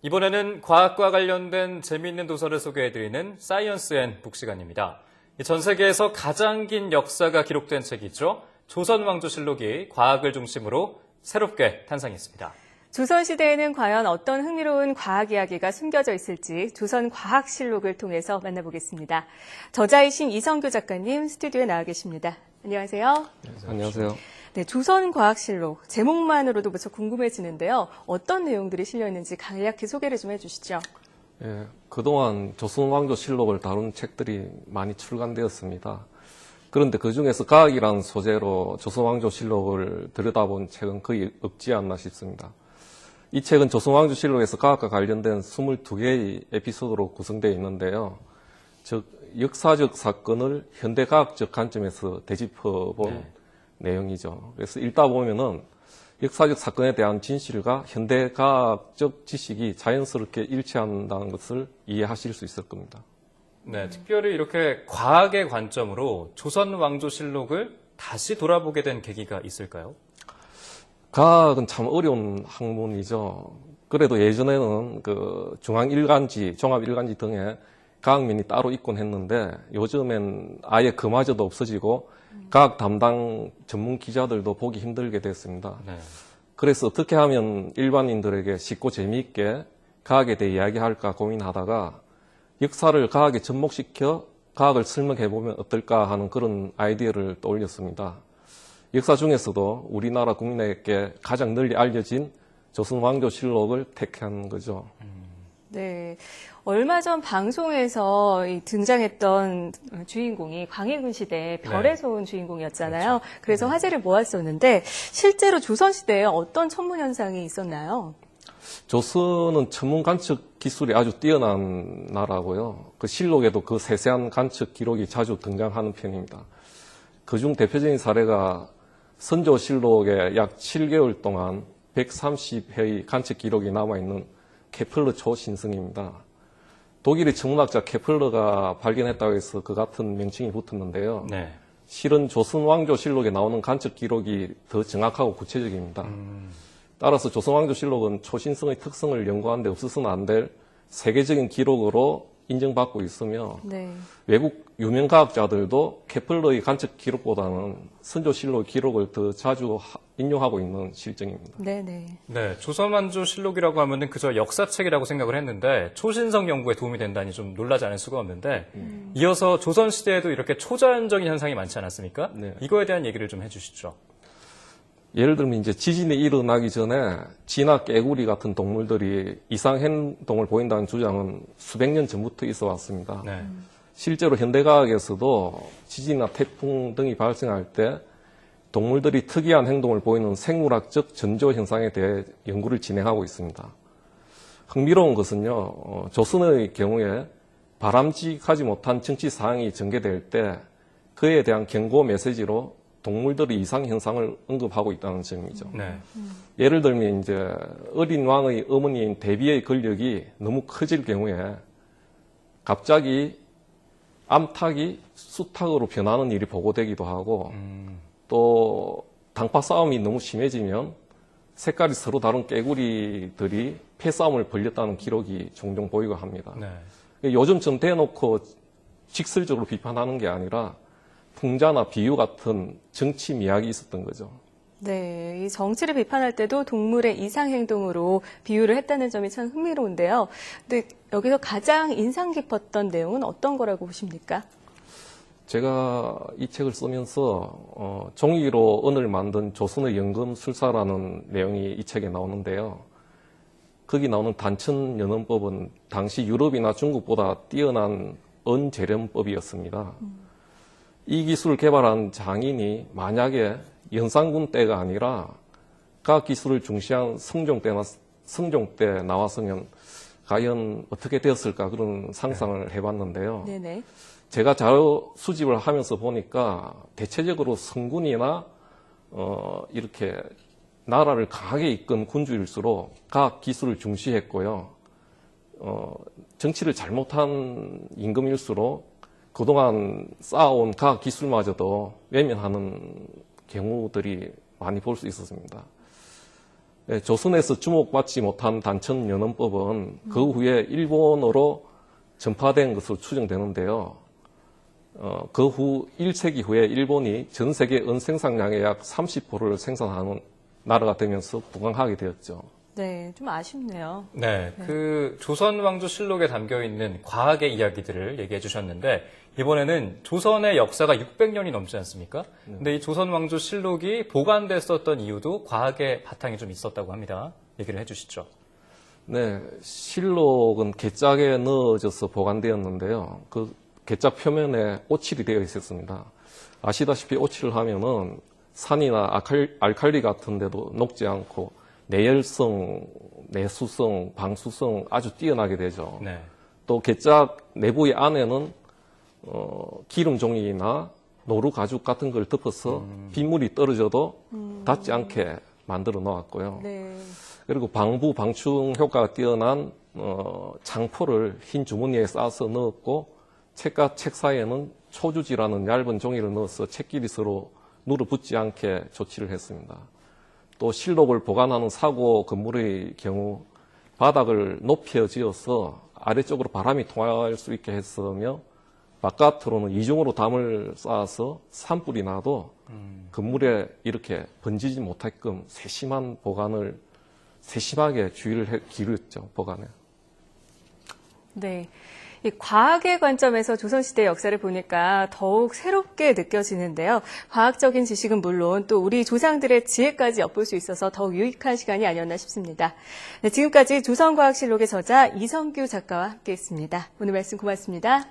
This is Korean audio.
이번에는 과학과 관련된 재미있는 도서를 소개해드리는 사이언스 앤 북 시간입니다. 전 세계에서 가장 긴 역사가 기록된 책이죠. 조선왕조실록이 과학을 중심으로 새롭게 탄생했습니다. 조선시대에는 과연 어떤 흥미로운 과학 이야기가 숨겨져 있을지 조선과학실록을 통해서 만나보겠습니다. 저자이신 이성규 작가님 스튜디오에 나와 계십니다. 안녕하세요. 안녕하세요. 네, 조선과학실록 제목만으로도 무척 궁금해지는데요. 어떤 내용들이 실려있는지 간략히 소개를 좀 해주시죠. 예, 그동안 조선왕조실록을 다룬 책들이 많이 출간되었습니다. 그런데 그중에서 과학이라는 소재로 조선왕조실록을 들여다본 책은 거의 없지 않나 싶습니다. 이 책은 조선왕조실록에서 과학과 관련된 22개의 에피소드로 구성되어 있는데요. 즉 역사적 사건을 현대과학적 관점에서 되짚어본 내용이죠. 그래서 읽다 보면은 역사적 사건에 대한 진실과 현대과학적 지식이 자연스럽게 일치한다는 것을 이해하실 수 있을 겁니다. 네, 특별히 이렇게 과학의 관점으로 조선왕조실록을 다시 돌아보게 된 계기가 있을까요? 과학은 참 어려운 학문이죠. 그래도 예전에는 그 중앙일간지, 종합일간지 등에 과학면이 따로 있곤 했는데 요즘엔 아예 그마저도 없어지고 과학 담당 전문 기자들도 보기 힘들게 됐습니다. 네. 그래서 어떻게 하면 일반인들에게 쉽고 재미있게 과학에 대해 이야기할까 고민하다가 역사를 과학에 접목시켜 과학을 설명해보면 어떨까 하는 그런 아이디어를 떠올렸습니다. 역사 중에서도 우리나라 국민에게 가장 널리 알려진 조선왕조실록을 택한 거죠. 네, 얼마 전 방송에서 등장했던 주인공이 광해군 시대 별에서 온 주인공이었잖아요. 그렇죠. 그래서 화제를 모았었는데 실제로 조선시대에 어떤 천문 현상이 있었나요? 조선은 천문 관측 기술이 아주 뛰어난 나라고요. 그 실록에도 그 세세한 관측 기록이 자주 등장하는 편입니다. 그중 대표적인 사례가 선조실록에 약 7개월 동안 130회의 관측 기록이 남아있는 케플러 초신성입니다. 독일의 천문학자 케플러가 발견했다고 해서 그 같은 명칭이 붙었는데요. 네. 실은 조선왕조실록에 나오는 관측 기록이 더 정확하고 구체적입니다. 따라서 조선왕조실록은 초신성의 특성을 연구하는 데 없어서는 안 될 세계적인 기록으로 인정받고 있으며 네. 외국 유명 과학자들도 케플러의 관측 기록보다는 선조실록 기록을 더 자주 인용하고 있는 실정입니다. 네네. 네, 조선왕조실록이라고 하면은 그저 역사책이라고 생각을 했는데 초신성 연구에 도움이 된다니 좀 놀라지 않을 수가 없는데 이어서 조선시대에도 이렇게 초자연적인 현상이 많지 않았습니까? 네. 이거에 대한 얘기를 좀 해주시죠. 예를 들면 이제 지진이 일어나기 전에 쥐나 깨구리 같은 동물들이 이상 행동을 보인다는 주장은 수백 년 전부터 있어 왔습니다. 네. 실제로 현대과학에서도 지진이나 태풍 등이 발생할 때 동물들이 특이한 행동을 보이는 생물학적 전조 현상에 대해 연구를 진행하고 있습니다. 흥미로운 것은요, 조선의 경우에 바람직하지 못한 정치 사항이 전개될 때 그에 대한 경고 메시지로 동물들의 이상 현상을 언급하고 있다는 점이죠. 네. 예를 들면 이제 어린 왕의 어머니인 대비의 권력이 너무 커질 경우에 갑자기 암탉이 수탉으로 변하는 일이 보고되기도 하고 또 당파 싸움이 너무 심해지면 색깔이 서로 다른 깨구리들이 패싸움을 벌였다는 기록이 종종 보이고 합니다. 네. 요즘처럼 대놓고 직설적으로 비판하는 게 아니라 풍자나 비유 같은 정치 미학이 있었던 거죠. 네, 이 정치를 비판할 때도 동물의 이상 행동으로 비유를 했다는 점이 참 흥미로운데요. 근데 여기서 가장 인상 깊었던 내용은 어떤 거라고 보십니까? 제가 이 책을 쓰면서 종이로 은을 만든 조선의 연금술사라는 내용이 이 책에 나오는데요. 거기 나오는 단천연원법은 당시 유럽이나 중국보다 뛰어난 은재련법이었습니다. 이 기술을 개발한 장인이 만약에 연산군 때가 아니라 과학기술을 중시한 성종 때 나왔으면 과연 어떻게 되었을까 그런 상상을 해봤는데요. 네네. 제가 자료 수집을 하면서 보니까 대체적으로 성군이나 이렇게 나라를 강하게 이끈 군주일수록 과학기술을 중시했고요. 정치를 잘못한 임금일수록 그동안 쌓아온 과학기술마저도 외면하는 경우들이 많이 볼 수 있었습니다. 네, 조선에서 주목받지 못한 단천 연원법은 그 후에 일본어로 전파된 것으로 추정되는데요. 그 후 1세기 후에 일본이 전 세계 은 생산량의 약 30%를 생산하는 나라가 되면서 부강하게 되었죠. 네, 좀 아쉽네요. 네, 그 조선 왕조 실록에 담겨 있는 과학의 이야기들을 얘기해 주셨는데 이번에는 조선의 역사가 600년이 넘지 않습니까? 근데 이 조선 왕조 실록이 보관됐었던 이유도 과학의 바탕이 좀 있었다고 합니다. 얘기를 해 주시죠. 네, 실록은 개짝에 넣어져서 보관되었는데요. 그 개짝 표면에 오칠이 되어 있었습니다. 아시다시피 오칠을 하면은 산이나 알칼리 같은 데도 녹지 않고 내열성, 내수성, 방수성 아주 뛰어나게 되죠. 네. 또 개짝 내부의 안에는 기름 종이나 노루 가죽 같은 걸 덮어서 빗물이 떨어져도 닿지 않게 만들어 놓았고요. 네. 그리고 방부, 방충 효과가 뛰어난 장포를 흰 주머니에 싸서 넣었고 책과 책 사이에는 초주지라는 얇은 종이를 넣어서 책끼리 서로 눌어붙지 않게 조치를 했습니다. 또 실록을 보관하는 사고 건물의 경우 바닥을 높여 지어서 아래쪽으로 바람이 통할 수 있게 했으며 바깥으로는 이중으로 담을 쌓아서 산불이 나도 건물에 이렇게 번지지 못하게끔 세심한 보관을 세심하게 주의를 기울였죠, 보관에. 네. 이 과학의 관점에서 조선시대 역사를 보니까 더욱 새롭게 느껴지는데요. 과학적인 지식은 물론 또 우리 조상들의 지혜까지 엿볼 수 있어서 더욱 유익한 시간이 아니었나 싶습니다. 네, 지금까지 조선과학실록의 저자 이성규 작가와 함께했습니다. 오늘 말씀 고맙습니다.